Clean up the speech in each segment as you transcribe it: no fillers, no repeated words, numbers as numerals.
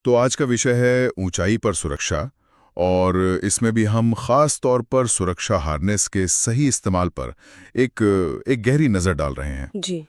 तो आज का विषय है ऊंचाई पर सुरक्षा। और इसमें भी हम खास तौर पर सुरक्षा हार्नेस के सही इस्तेमाल पर एक गहरी नज़र डाल रहे हैं। जी।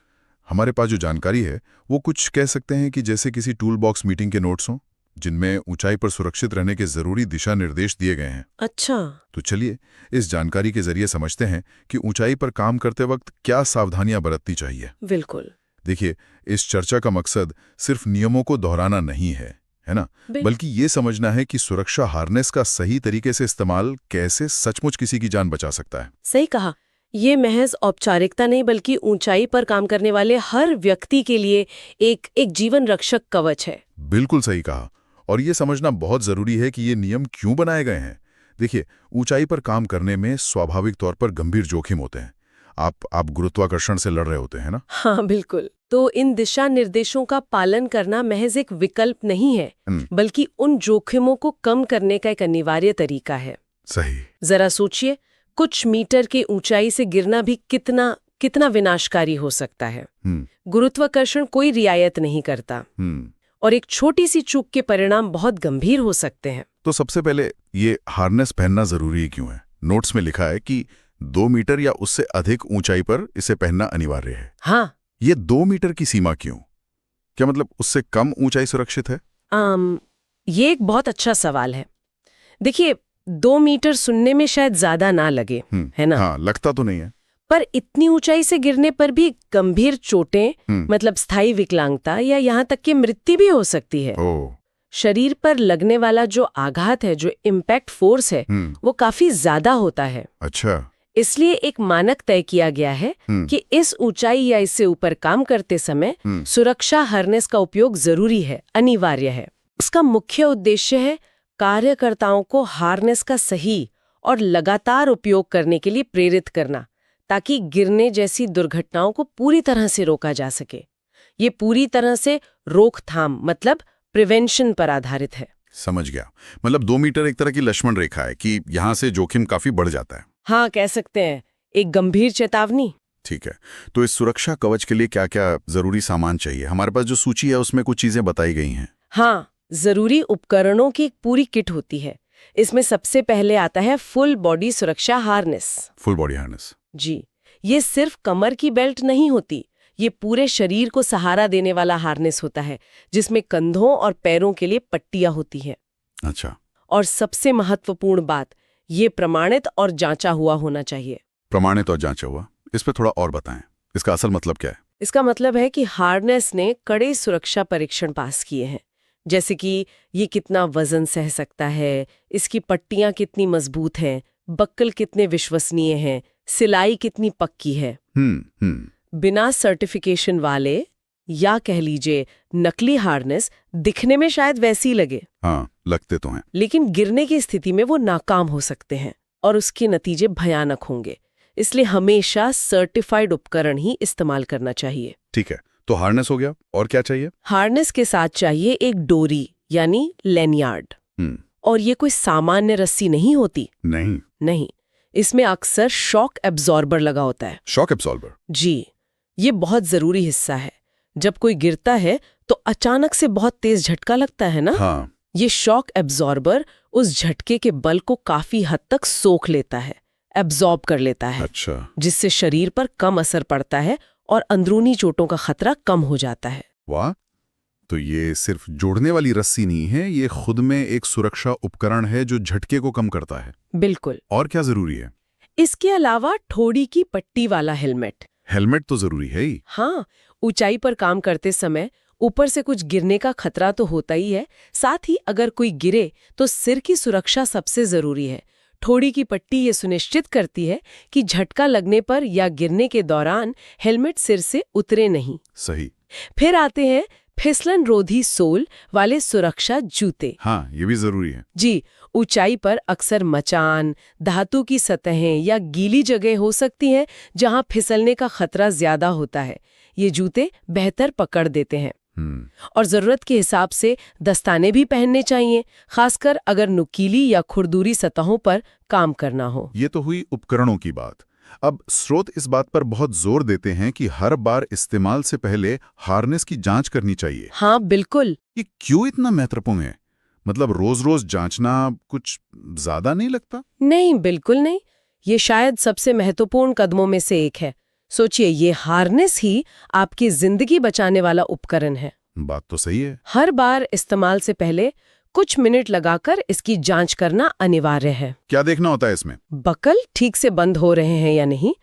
हमारे पास जो जानकारी है वो कुछ कह सकते हैं कि जैसे किसी टूल बॉक्स मीटिंग के नोट्स हों, जिनमें ऊंचाई पर सुरक्षित रहने के जरूरी दिशा निर्देश दिए गए हैं। अच्छा। तो चलिए इस जानकारी के जरिए समझते हैं कि ऊंचाई पर काम करते वक्त क्या सावधानियां बरतनी चाहिए। बिल्कुल। देखिए, इस चर्चा का मकसद सिर्फ नियमों को दोहराना नहीं है ना, बल्कि ये समझना है कि सुरक्षा हार्नेस का सही तरीके से इस्तेमाल कैसे सचमुच किसी की जान बचा सकता है। सही कहा। ये महज औपचारिकता नहीं बल्कि ऊंचाई पर काम करने वाले हर व्यक्ति के लिए एक जीवन रक्षक कवच है। बिल्कुल सही कहा। और ये समझना बहुत जरूरी है कि ये नियम क्यों बनाए गए हैं। देखिए, ऊंचाई पर काम करने में स्वाभाविक तौर पर गंभीर जोखिम होते हैं। आप गुरुत्वाकर्षण से लड़ रहे होते हैं ना। हाँ बिल्कुल। तो इन दिशा निर्देशों का पालन करना महज एक विकल्प नहीं है, बल्कि उन जोखिमों को कम करने का एक अनिवार्य तरीका है। सही। जरा सोचिए, कुछ मीटर की ऊंचाई से गिरना भी कितना विनाशकारी हो सकता है। गुरुत्वाकर्षण कोई रियायत नहीं करता और एक छोटी सी चूक के परिणाम बहुत गंभीर हो सकते हैं। तो सबसे पहले ये हार्नेस पहनना जरूरी क्यों है? नोट्स में लिखा है कि 2 मीटर या उससे अधिक ऊंचाई पर इसे पहनना अनिवार्य है। हाँ। ये 2 मीटर की सीमा क्यों? क्या मतलब उससे कम ऊंचाई सुरक्षित है? ये एक बहुत अच्छा सवाल है। देखिए, 2 मीटर सुनने में शायद ज्यादा ना लगे, है ना? हाँ, लगता तो नहीं है। पर इतनी ऊंचाई से गिरने पर भी गंभीर चोटें, मतलब स्थायी विकलांगता या यहाँ तक कि मृत्यु भी हो सकती है। शरीर पर लगने वाला जो आघात है, जो इम्पैक्ट फोर्स है, वो काफी ज्यादा होता है। अच्छा। इसलिए एक मानक तय किया गया है कि इस ऊंचाई या इससे ऊपर काम करते समय सुरक्षा हार्नेस का उपयोग जरूरी है, अनिवार्य है। इसका मुख्य उद्देश्य है कार्यकर्ताओं को हार्नेस का सही और लगातार उपयोग करने के लिए प्रेरित करना, ताकि गिरने जैसी दुर्घटनाओं को पूरी तरह से रोका जा सके। ये पूरी तरह से रोकथाम मतलब प्रिवेंशन पर आधारित है। समझ गया। मतलब 2 मीटर एक तरह की लक्ष्मण रेखा है कि यहाँ से जोखिम काफी बढ़ जाता है। हाँ, कह सकते हैं, एक गंभीर चेतावनी। ठीक है। तो इस सुरक्षा कवच के लिए क्या क्या जरूरी सामान चाहिए? हमारे पास जो सूची है उसमें कुछ चीजें बताई गई हैं। हाँ, जरूरी उपकरणों की एक पूरी किट होती है। इसमें सबसे पहले आता है फुल बॉडी सुरक्षा हार्नेस। Full body harness. जी, ये सिर्फ कमर की बेल्ट नहीं होती, ये पूरे शरीर को सहारा देने वाला हार्नेस होता है, जिसमें कंधों और पैरों के लिए पट्टियां होती हैं। अच्छा। और सबसे महत्वपूर्ण बात, ये प्रमाणित और जांचा हुआ होना चाहिए। प्रमाणित और जांचा हुआ, इस पे थोड़ा और बताएं। इसका असल मतलब क्या है? इसका मतलब है कि हार्नेस ने कड़े सुरक्षा परीक्षण पास किए हैं, जैसे कि ये कितना वजन सह सकता है, इसकी पट्टियां कितनी मजबूत हैं, बक्कल कितने विश्वसनीय हैं, सिलाई कितनी पक्की है। बिना सर्टिफिकेशन वाले या कह लीजिए नकली हार्नेस दिखने में शायद वैसी लगे। हाँ, लगते तो हैं, लेकिन गिरने की स्थिति में वो नाकाम हो सकते हैं और उसके नतीजे भयानक होंगे। इसलिए हमेशा सर्टिफाइड उपकरण ही इस्तेमाल करना चाहिए। ठीक है, तो हार्नेस हो गया, और क्या चाहिए? हार्नेस के साथ चाहिए एक डोरी यानी लैनियार्ड। और ये कोई सामान्य रस्सी नहीं होती। नहीं, इसमें अक्सर शॉक एब्जॉर्बर लगा होता है। Shock absorber? जी, ये बहुत जरूरी हिस्सा है। जब कोई गिरता है तो अचानक से बहुत तेज झटका लगता है ना। हाँ। ये शॉक एब्जॉर्बर उस झटके के बल को काफी हद तक सोख लेता है, एब्जॉर्ब कर लेता है। अच्छा। जिससे शरीर पर कम असर पड़ता है और अंदरूनी चोटों का खतरा कम हो जाता है। वाह, तो ये सिर्फ जोड़ने वाली रस्सी नहीं है, ये खुद में एक सुरक्षा उपकरण है जो झटके को कम करता है। बिल्कुल। और क्या जरूरी है? इसके अलावा ठोड़ी की पट्टी वाला हेलमेट। हेलमेट तो जरूरी है ही। हाँ, ऊंचाई पर काम करते समय ऊपर से कुछ गिरने का खतरा तो होता ही है, साथ ही अगर कोई गिरे तो सिर की सुरक्षा सबसे जरूरी है। ठोड़ी की पट्टी ये सुनिश्चित करती है कि झटका लगने पर या गिरने के दौरान हेलमेट सिर से उतरे नहीं। सही। फिर आते हैं फिसलन रोधी सोल वाले सुरक्षा जूते। हाँ, ये भी जरूरी है। जी, ऊंचाई पर अक्सर मचान, धातु की सतहें या गीली जगह हो सकती हैं जहां फिसलने का खतरा ज्यादा होता है। ये जूते बेहतर पकड़ देते हैं। और जरूरत के हिसाब से दस्ताने भी पहनने चाहिए, खासकर अगर नुकीली या खुरदुरी सतहों पर काम करना हो। ये तो हुई उपकरणों की बात। अब स्रोत इस बात पर बहुत जोर देते हैं कि हर बार इस्तेमाल से पहले हार्नेस की जांच करनी चाहिए। हाँ बिल्कुल। ये क्यों इतना महत्वपूर्ण है? मतलब रोज-रोज जांचना कुछ ज्यादा नहीं लगता? नहीं, बिल्कुल नहीं। ये शायद सबसे महत्वपूर्ण कदमों में से एक है। सोचिए, ये हार्नेस ही आपकी जिंदगी बचाने वाला उपकरण है। बात तो सही है। हर बार इस्तेमाल से पहले कुछ मिनट लगाकर इसकी जांच करना अनिवार्य है। क्या देखना होता है इसमें? बकल ठीक से बंद हो रहे हैं या नहीं,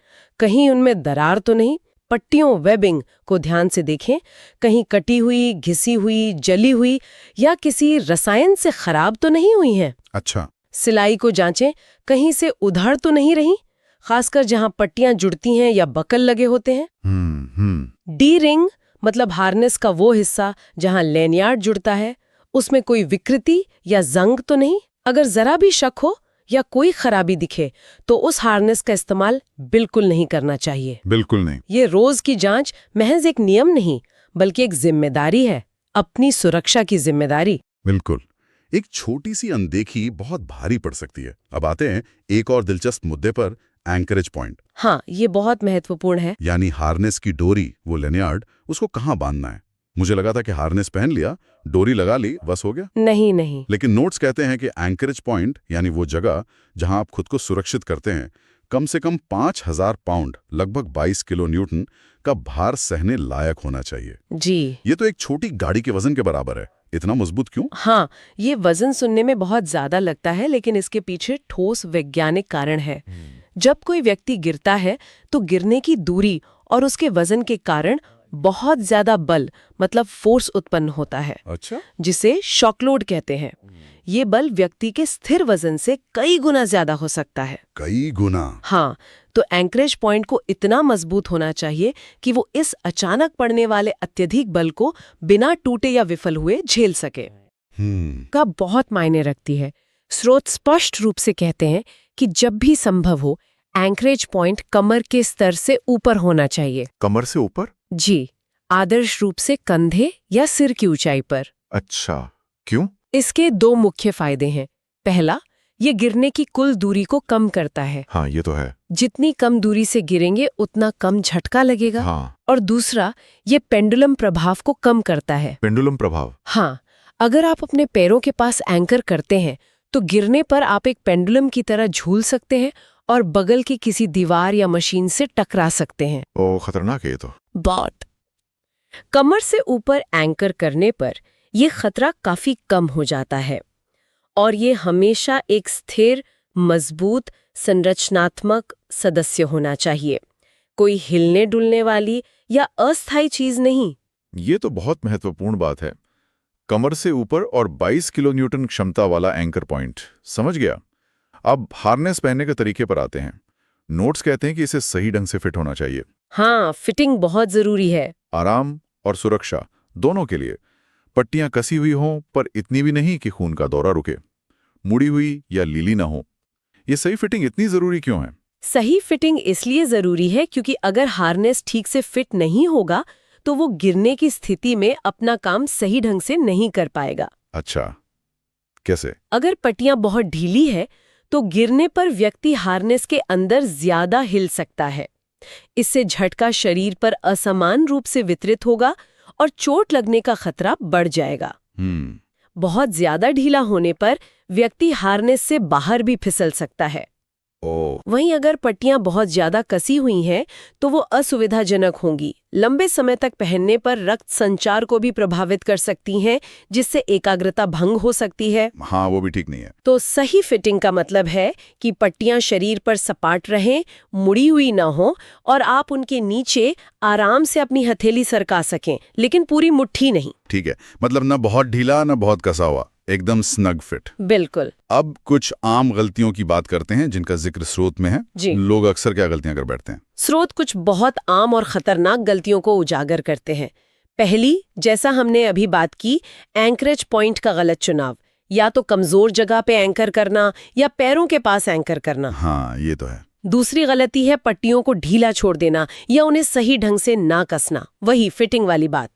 कहीं उनमें दरार तो नहीं, पट्टियों वेबिंग को ध्यान से देखें, कहीं कटी हुई, घिसी हुई, जली हुई या किसी रसायन से खराब तो नहीं हुई हैं। अच्छा। सिलाई को जांचें, कहीं से उधड़ तो नहीं रही, खासकर जहां पट्टियां जुड़ती हैं या बकल लगे होते हैं। डी रिंग मतलब हार्नेस का वो हिस्सा जहां लैनियार्ड जुड़ता है, उसमें कोई विकृति या जंग तो नहीं। अगर जरा भी शक हो या कोई खराबी दिखे तो उस हार्नेस का इस्तेमाल बिल्कुल नहीं करना चाहिए। बिल्कुल नहीं। ये रोज की जांच महज एक नियम नहीं, बल्कि एक जिम्मेदारी है, अपनी सुरक्षा की जिम्मेदारी। बिल्कुल। एक छोटी सी अनदेखी बहुत भारी पड़ सकती है। अब आते हैं एक और दिलचस्प मुद्दे पर, एंकरेज पॉइंट। हाँ, ये बहुत महत्वपूर्ण है। यानी हार्नेस की डोरी, वो लेनियार्ड, उसको कहाँ बांधना है। मुझे लगा था कि हार्नेस पहन लिया, डोरी लगा ली, बस हो गया। नहीं नहीं, लेकिन नोट्स कहते हैं कि एंकरेज पॉइंट यानी वो जगह जहां आप खुद को सुरक्षित करते हैं, कम से कम 5000 पाउंड लगभग 22 किलो न्यूटन का भार सहने लायक होना चाहिए। जी। ये तो एक छोटी गाड़ी के वजन के बराबर है। इतना मजबूत क्यों? हाँ, ये वजन सुनने में बहुत ज्यादा लगता है, लेकिन इसके पीछे ठोस वैज्ञानिक कारण है। जब कोई व्यक्ति गिरता है तो गिरने की दूरी और उसके वजन के कारण बहुत ज्यादा बल मतलब फोर्स उत्पन्न होता है। अच्छा। जिसे शॉक लोड कहते हैं। ये बल व्यक्ति के स्थिर वजन से कई गुना ज्यादा हो सकता है। कई गुना? हाँ, तो एंकरेज पॉइंट को इतना मजबूत होना चाहिए कि वो इस अचानक पड़ने वाले अत्यधिक बल को बिना टूटे या विफल हुए झेल सके। का बहुत मायने रखती है। स्रोत स्पष्ट रूप से कहते हैं कि जब भी संभव हो, एंकरेज पॉइंट कमर के स्तर से ऊपर होना चाहिए। कमर से ऊपर? जी, आदर्श रूप से कंधे या सिर की ऊंचाई पर। अच्छा, क्यों? इसके दो मुख्य फायदे हैं। पहला, ये गिरने की कुल दूरी को कम करता है। हाँ, ये तो है। जितनी कम दूरी से गिरेंगे उतना कम झटका लगेगा। हाँ। और दूसरा, ये पेंडुलम प्रभाव को कम करता है। पेंडुलम प्रभाव? हाँ, अगर आप अपने पैरों के पास एंकर करते हैं तो गिरने पर आप एक पेंडुलम की तरह झूल सकते हैं और बगल की किसी दीवार या मशीन से टकरा सकते हैं। ओ, खतरनाक है ये तो। बहुत। कमर से ऊपर एंकर करने पर यह खतरा काफी कम हो जाता है और ये हमेशा एक स्थिर, मजबूत, संरचनात्मक सदस्य होना चाहिए, कोई हिलने डुलने वाली या अस्थायी चीज नहीं। ये तो बहुत महत्वपूर्ण बात है। कमर से ऊपर और 22 किलो न्यूटन क्षमता वाला एंकर पॉइंट, समझ गया। अब हार्नेस पहनने के तरीके पर आते हैं। नोट्स कहते हैं कि इसे सही ढंग से फिट होना चाहिए। हाँ, फिटिंग बहुत जरूरी है। आराम और सुरक्षा दोनों के लिए। पट्टियां कसी हुई हों पर इतनी भी नहीं कि खून का दौरा रुके, मुड़ी हुई या लीली ना हो। ये सही फिटिंग इतनी जरूरी क्यों है? सही फिटिंग इसलिए जरूरी है क्योंकि अगर हार्नेस ठीक से फिट नहीं होगा तो वो गिरने की स्थिति में अपना काम सही ढंग से नहीं कर पाएगा। अच्छा, कैसे? अगर पट्टियां बहुत ढीली है तो गिरने पर व्यक्ति हार्नेस के अंदर ज्यादा हिल सकता है। इससे झटका शरीर पर असमान रूप से वितरित होगा और चोट लगने का खतरा बढ़ जाएगा। बहुत ज्यादा ढीला होने पर व्यक्ति हार्नेस से बाहर भी फिसल सकता है। वहीं अगर पट्टियां बहुत ज्यादा कसी हुई हैं तो वो असुविधाजनक होंगी, लंबे समय तक पहनने पर रक्त संचार को भी प्रभावित कर सकती हैं, जिससे एकाग्रता भंग हो सकती है। हाँ, वो भी ठीक नहीं है। तो सही फिटिंग का मतलब है कि पट्टियां शरीर पर सपाट रहें, मुड़ी हुई ना हो और आप उनके नीचे आराम से अपनी हथेली सरका सकें, लेकिन पूरी मुट्ठी नहीं। ठीक है, मतलब न बहुत ढीला न बहुत कसा हुआ, एकदम स्नग फिट। बिल्कुल। अब कुछ आम गलतियों की बात करते हैं जिनका जिक्र स्रोत में है। जी। लोग अक्सर क्या गलतियां कर बैठते हैं? स्रोत कुछ बहुत आम और खतरनाक गलतियों को उजागर करते हैं। पहली, जैसा हमने अभी बात की, एंकरेज पॉइंट का गलत चुनाव, या तो कमजोर जगह पे एंकर करना या पैरों के पास एंकर करना। हाँ, ये तो है। दूसरी गलती है पट्टियों को ढीला छोड़ देना या उन्हें सही ढंग से ना कसना, वही फिटिंग वाली बात।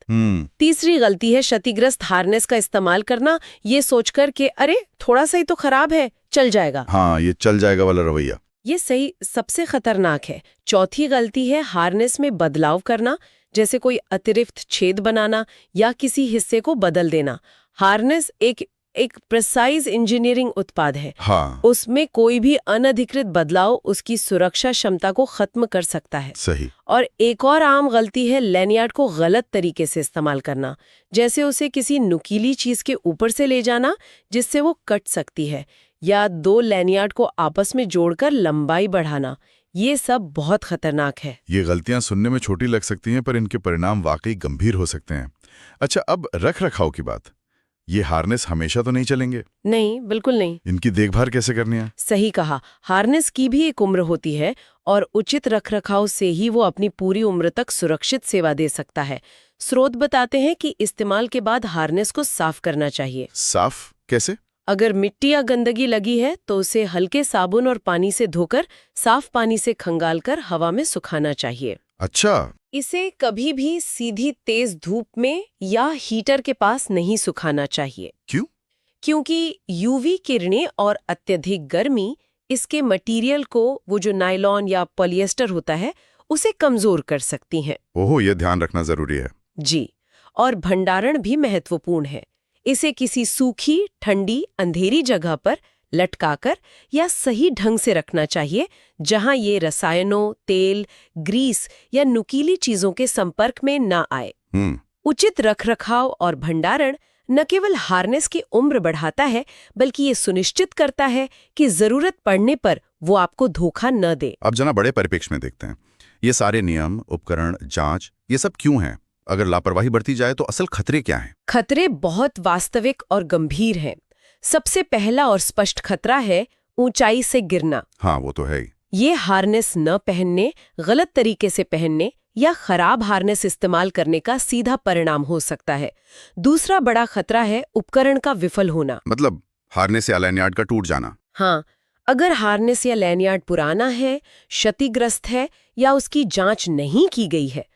तीसरी गलती है क्षतिग्रस्त हार्नेस का इस्तेमाल करना, ये सोचकर कि अरे थोड़ा सा ही तो खराब है, चल जाएगा। हाँ, ये चल जाएगा वाला रवैया। ये सही सबसे खतरनाक है। चौथी गलती है हार्नेस में बदलाव करना, जैसे कोई अतिरिक्त छेद बनाना या किसी हिस्से को बदल देना। हार्नेस एक प्रिसाइज इंजीनियरिंग उत्पाद है। हाँ, उसमें कोई भी अनधिकृत बदलाव उसकी सुरक्षा क्षमता को खत्म कर सकता है। सही। और एक और आम गलती है लैनियार्ड को गलत तरीके से इस्तेमाल करना, जैसे उसे किसी नुकीली चीज के ऊपर से ले जाना जिससे वो कट सकती है, या दो लैनियार्ड को आपस में जोड़कर लंबाई बढ़ाना। ये सब बहुत खतरनाक है। ये गलतियां सुनने में छोटी लग सकती हैं, पर इनके परिणाम वाकई गंभीर हो सकते हैं। अच्छा, अब रख रखाव की बात। ये हार्नेस हमेशा तो नहीं चलेंगे? नहीं, बिल्कुल नहीं। इनकी देखभाल कैसे करनी है? सही कहा। हार्नेस की भी एक उम्र होती है और उचित रखरखाव से ही वो अपनी पूरी उम्र तक सुरक्षित सेवा दे सकता है। स्रोत बताते हैं कि इस्तेमाल के बाद हार्नेस को साफ करना चाहिए। साफ कैसे? अगर मिट्टी या गंदगी लगी है तो उसे हल्के साबुन और पानी से धोकर साफ पानी से खंगालकर हवा में सुखाना चाहिए। अच्छा, इसे कभी भी सीधी तेज धूप में या हीटर के पास नहीं सुखाना चाहिए। क्यों? क्योंकि यूवी किरणें और अत्यधिक गर्मी इसके मटेरियल को, वो जो नायलॉन या पॉलिएस्टर होता है, उसे कमजोर कर सकती हैं। ओहो, ये ध्यान रखना जरूरी है। जी, और भंडारण भी महत्वपूर्ण है। इसे किसी सूखी, ठंडी, अंधेरी जगह पर लटकाकर या सही ढंग से रखना चाहिए, जहां ये रसायनों, तेल, ग्रीस या नुकीली चीजों के संपर्क में ना आए। उचित रखरखाव और भंडारण न केवल हार्नेस की उम्र बढ़ाता है, बल्कि ये सुनिश्चित करता है कि जरूरत पड़ने पर वो आपको धोखा न दे। अब जना बड़े परिप्रेक्ष्य में देखते हैं। ये सारे नियम, उपकरण, जांच, ये सब क्यों हैं? अगर लापरवाही बरती जाए तो असल खतरे क्या हैं? खतरे बहुत वास्तविक और गंभीर हैं। सबसे पहला और स्पष्ट खतरा है ऊंचाई से गिरना। हाँ, वो तो है ही। ये हार्नेस न पहनने, गलत तरीके से पहनने या खराब हार्नेस इस्तेमाल करने का सीधा परिणाम हो सकता है। दूसरा बड़ा खतरा है उपकरण का विफल होना। मतलब हार्नेस या लैनियार्ड का टूट जाना। हाँ, अगर हार्नेस या लैनियार्ड पुराना है, क्षतिग्रस्त है या उसकी जांच नहीं की गई है,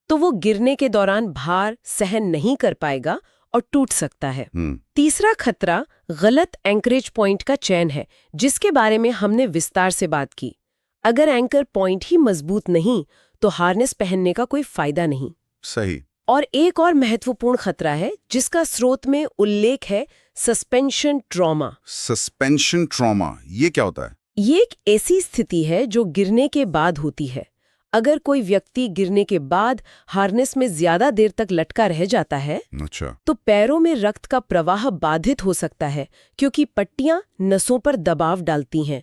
तो वो गिरने के दौरान भार सहन नहीं कर पाएगा और टूट सकता है। तीसरा खतरा गलत एंकरेज पॉइंट का चयन है, जिसके बारे में हमने विस्तार से बात की। अगर एंकर पॉइंट ही मजबूत नहीं तो हार्नेस पहनने का कोई फायदा नहीं। सही। और एक और महत्वपूर्ण खतरा है जिसका स्रोत में उल्लेख है, सस्पेंशन ट्रॉमा। सस्पेंशन ट्रॉमा, ये क्या होता है? ये एक ऐसी स्थिति है जो गिरने के बाद होती है। अगर कोई व्यक्ति गिरने के बाद हार्नेस में ज्यादा देर तक लटका रह जाता है, अच्छा, तो पैरों में रक्त का प्रवाह बाधित हो सकता है, क्योंकि पट्टियां नसों पर दबाव डालती हैं।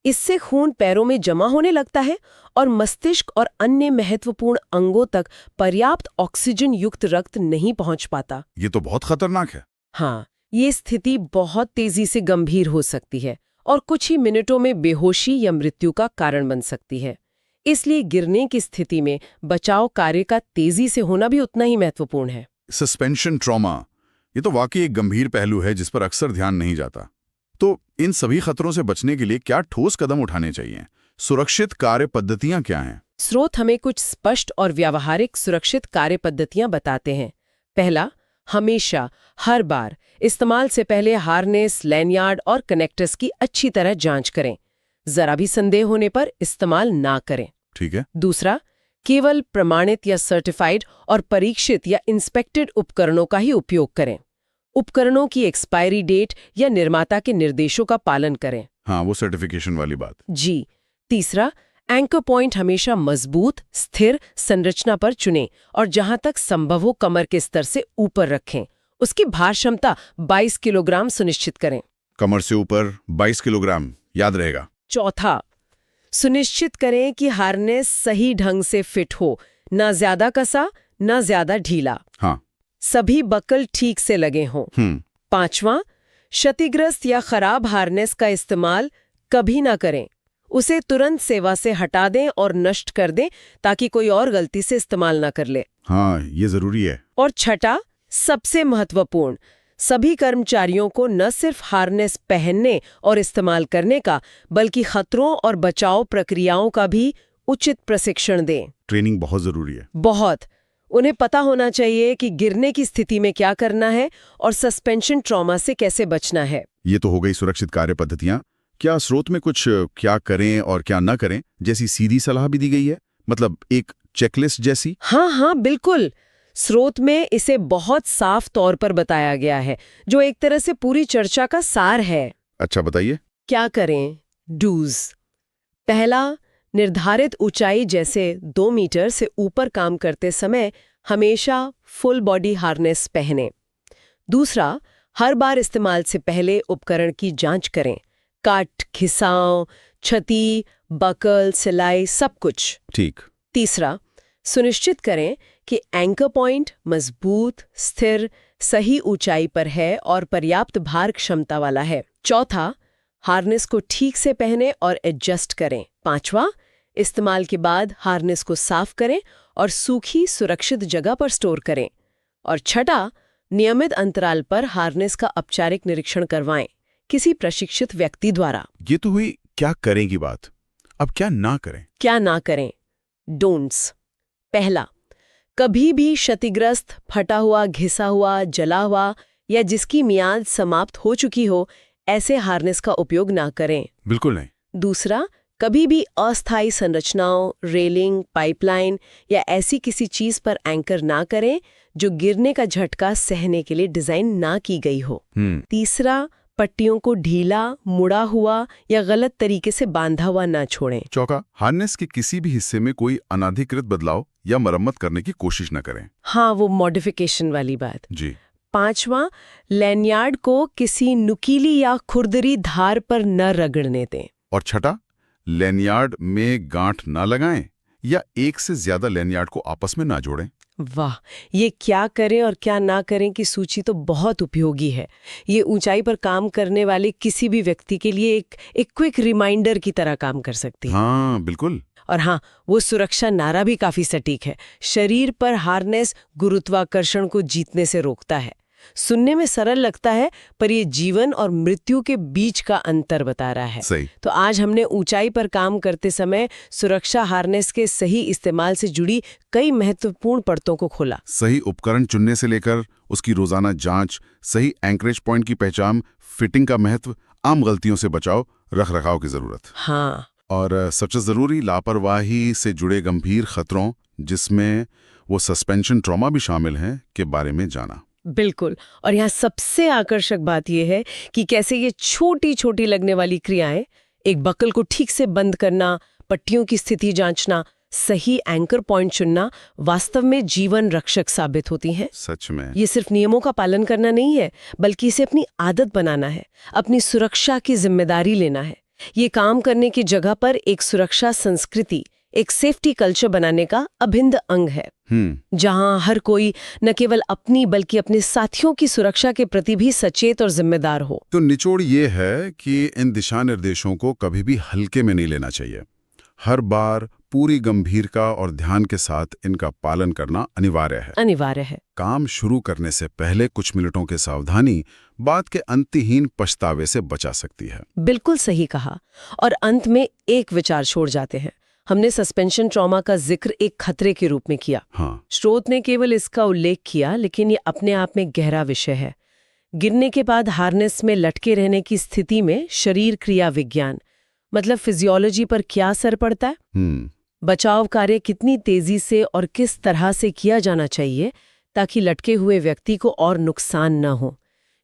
इससे खून पैरों में जमा होने लगता है और मस्तिष्क और अन्य महत्वपूर्ण अंगों तक पर्याप्त ऑक्सीजन युक्त रक्त नहीं पहुंच पाता। ये तो बहुत खतरनाक है। हाँ, ये स्थिति बहुत तेजी से गंभीर हो सकती है और कुछ ही मिनटों में बेहोशी या मृत्यु का कारण बन सकती है। इसलिए गिरने की स्थिति में बचाव कार्य का तेजी से होना भी उतना ही महत्वपूर्ण है। सस्पेंशन ट्रॉमा, ये तो वाकई एक गंभीर पहलू है जिस पर अक्सर ध्यान नहीं जाता। तो इन सभी खतरों से बचने के लिए क्या ठोस कदम उठाने चाहिए? सुरक्षित कार्य पद्धतियां क्या हैं? स्रोत हमें कुछ स्पष्ट और व्यावहारिक सुरक्षित कार्य पद्धतियां बताते हैं। पहला, हमेशा, हर बार इस्तेमाल से पहले हार्नेस, लैनियार्ड और कनेक्टर्स की अच्छी तरह जांच करें। जरा भी संदेह होने पर इस्तेमाल ना करें। ठीक है। दूसरा, केवल प्रमाणित या सर्टिफाइड और परीक्षित या इंस्पेक्टेड उपकरणों का ही उपयोग करें। उपकरणों की एक्सपायरी डेट या निर्माता के निर्देशों का पालन करें। हाँ, वो सर्टिफिकेशन वाली बात। जी। तीसरा, एंकर पॉइंट हमेशा मजबूत, स्थिर संरचना पर चुनें और जहां तक संभव हो कमर के स्तर से ऊपर रखें। उसकी भार क्षमता 22 किलोग्राम सुनिश्चित करें। कमर से ऊपर 22 किलोग्राम, याद रहेगा। चौथा, सुनिश्चित करें कि हार्नेस सही ढंग से फिट हो, ना ज्यादा कसा, ना ज्यादा ढीला। हाँ। सभी बकल ठीक से लगे हों। पांचवां, क्षतिग्रस्त या खराब हार्नेस का इस्तेमाल कभी ना करें। उसे तुरंत सेवा से हटा दें और नष्ट कर दें ताकि कोई और गलती से इस्तेमाल ना कर ले। हाँ, ये जरूरी है। और छठा, सबसे महत्वपूर्ण, सभी कर्मचारियों को न सिर्फ हार्नेस पहनने और इस्तेमाल करने का, बल्कि खतरों और बचाव प्रक्रियाओं का भी उचित प्रशिक्षण दें। ट्रेनिंग बहुत जरूरी है। बहुत। उन्हें पता होना चाहिए कि गिरने की स्थिति में क्या करना है और सस्पेंशन ट्रॉमा से कैसे बचना है। ये तो हो गई सुरक्षित कार्य पद्धतियां। क्या स्रोत में कुछ क्या करें और क्या ना करें जैसी सीधी सलाह भी दी गई है? मतलब एक चेकलिस्ट जैसी? हाँ, बिल्कुल। स्रोत में इसे बहुत साफ तौर पर बताया गया है, जो एक तरह से पूरी चर्चा का सार है। अच्छा, बताइए। क्या करें? डूज। पहला, निर्धारित ऊंचाई जैसे 2 मीटर से ऊपर काम करते समय हमेशा फुल बॉडी हार्नेस पहनें। दूसरा, हर बार इस्तेमाल से पहले उपकरण की जांच करें। काट, खिसाव, क्षति, बकल, सिलाई, सब कुछ। ठीक। तीसरा, सुनिश्चित करें कि एंकर पॉइंट मजबूत, स्थिर, सही ऊंचाई पर है और पर्याप्त भार क्षमता वाला है। चौथा, हार्नेस को ठीक से पहने और एडजस्ट करें। पांचवा, इस्तेमाल के बाद हार्नेस को साफ करें और सूखी, सुरक्षित जगह पर स्टोर करें। और छठा, नियमित अंतराल पर हार्नेस का औपचारिक निरीक्षण करवाएं, किसी प्रशिक्षित व्यक्ति द्वारा। ये तो हुई क्या करें की बात। अब क्या ना करें? क्या ना करें? डोंट्स। पहला, कभी भी क्षतिग्रस्त, फटा हुआ, घिसा हुआ, जला हुआ या जिसकी मियाद समाप्त हो चुकी हो ऐसे हार्नेस का उपयोग ना करें। बिल्कुल नहीं। दूसरा, कभी भी अस्थायी संरचनाओं, रेलिंग, पाइपलाइन या ऐसी किसी चीज पर एंकर ना करें जो गिरने का झटका सहने के लिए डिजाइन ना की गई हो। तीसरा, पट्टियों को ढीला, मुड़ा हुआ या गलत तरीके से बांधा हुआ ना छोड़ें। चौथा, हार्नेस के किसी भी हिस्से में कोई अनाधिकृत बदलाव या मरम्मत करने की कोशिश न करें। हाँ, वो मॉडिफिकेशन वाली बात। जी। पांचवा, लैनियार्ड को किसी नुकीली या खुरदरी धार पर न रगड़ने दें। और छठा, लैनियार्ड में गांठ ना लगाएं या एक से ज्यादा लैनियार्ड को आपस में ना जोड़ें। वाह, ये क्या करें और क्या ना करें की सूची तो बहुत उपयोगी है। ये ऊंचाई पर काम करने वाले किसी भी व्यक्ति के लिए एक क्विक रिमाइंडर की तरह काम कर सकती है। हाँ, बिल्कुल। और हाँ, वो सुरक्षा नारा भी काफी सटीक है। शरीर पर हार्नेस गुरुत्वाकर्षण को जीतने से रोकता है। सुनने में सरल लगता है, पर ये जीवन और मृत्यु के बीच का अंतर बता रहा है। सही। तो आज हमने ऊंचाई पर काम करते समय सुरक्षा हार्नेस के सही इस्तेमाल से जुड़ी कई महत्वपूर्ण परतों को खोला। सही उपकरण चुनने से लेकर उसकी रोजाना जांच, सही एंकरेज पॉइंट की पहचान, फिटिंग का महत्व, आम गलतियों से बचाव, रखरखाव की जरूरत। हाँ, और सबसे जरूरी, लापरवाही से जुड़े गंभीर खतरों, जिसमें वो सस्पेंशन ट्रॉमा भी शामिल हैं, के बारे में जाना। बिल्कुल। और यहाँ सबसे आकर्षक बात यह है कि कैसे ये छोटी छोटी लगने वाली क्रियाएं, एक बकल को ठीक से बंद करना, पट्टियों की स्थिति जांचना, सही एंकर पॉइंट चुनना, वास्तव में जीवन रक्षक साबित होती हैं। सच में। ये सिर्फ नियमों का पालन करना नहीं है, बल्कि इसे अपनी आदत बनाना है, अपनी सुरक्षा की जिम्मेदारी लेना है। ये काम करने की जगह पर एक सुरक्षा संस्कृति, एक सेफ्टी कल्चर बनाने का अभिन्न अंग है, जहां हर कोई न केवल अपनी बल्कि अपने साथियों की सुरक्षा के प्रति भी सचेत और जिम्मेदार हो। तो निचोड़ ये है कि इन दिशा निर्देशों को कभी भी हल्के में नहीं लेना चाहिए। हर बार पूरी गंभीरता और ध्यान के साथ इनका पालन करना अनिवार्य है। काम शुरू करने से पहले कुछ मिनटों की सावधानी बाद के अंतहीन पछतावे से बचा सकती है। बिल्कुल सही कहा। और अंत में एक विचार छोड़ जाते हैं। हमने सस्पेंशन ट्रॉमा का जिक्र एक खतरे के रूप में किया। हाँ। स्रोत ने केवल इसका उल्लेख किया, लेकिन ये अपने आप में गहरा विषय है। गिरने के बाद हार्नेस में लटके रहने की स्थिति में शरीर क्रिया विज्ञान, मतलब फिजियोलॉजी पर क्या असर पड़ता है, बचाव कार्य कितनी तेजी से और किस तरह से किया जाना चाहिए ताकि लटके हुए व्यक्ति को और नुकसान न हो।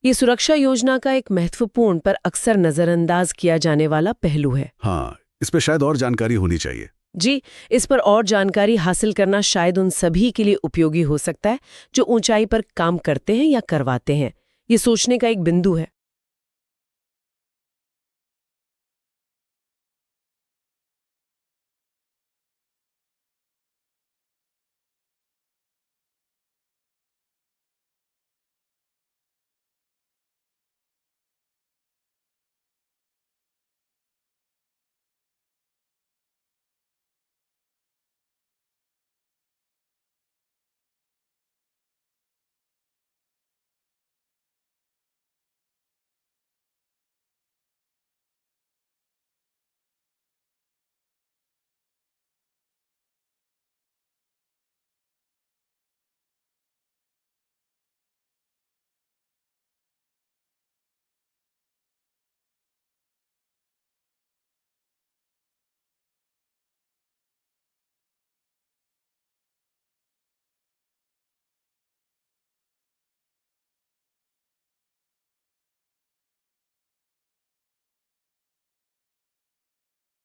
ये सुरक्षा योजना का एक महत्वपूर्ण पर अक्सर नजरअंदाज किया जाने वाला पहलू है। हाँ, इस पर शायद और जानकारी होनी चाहिए। जी, इस पर और जानकारी हासिल करना शायद उन सभी के लिए उपयोगी हो सकता है जो ऊंचाई पर काम करते हैं या करवाते हैं। ये सोचने का एक बिंदु है।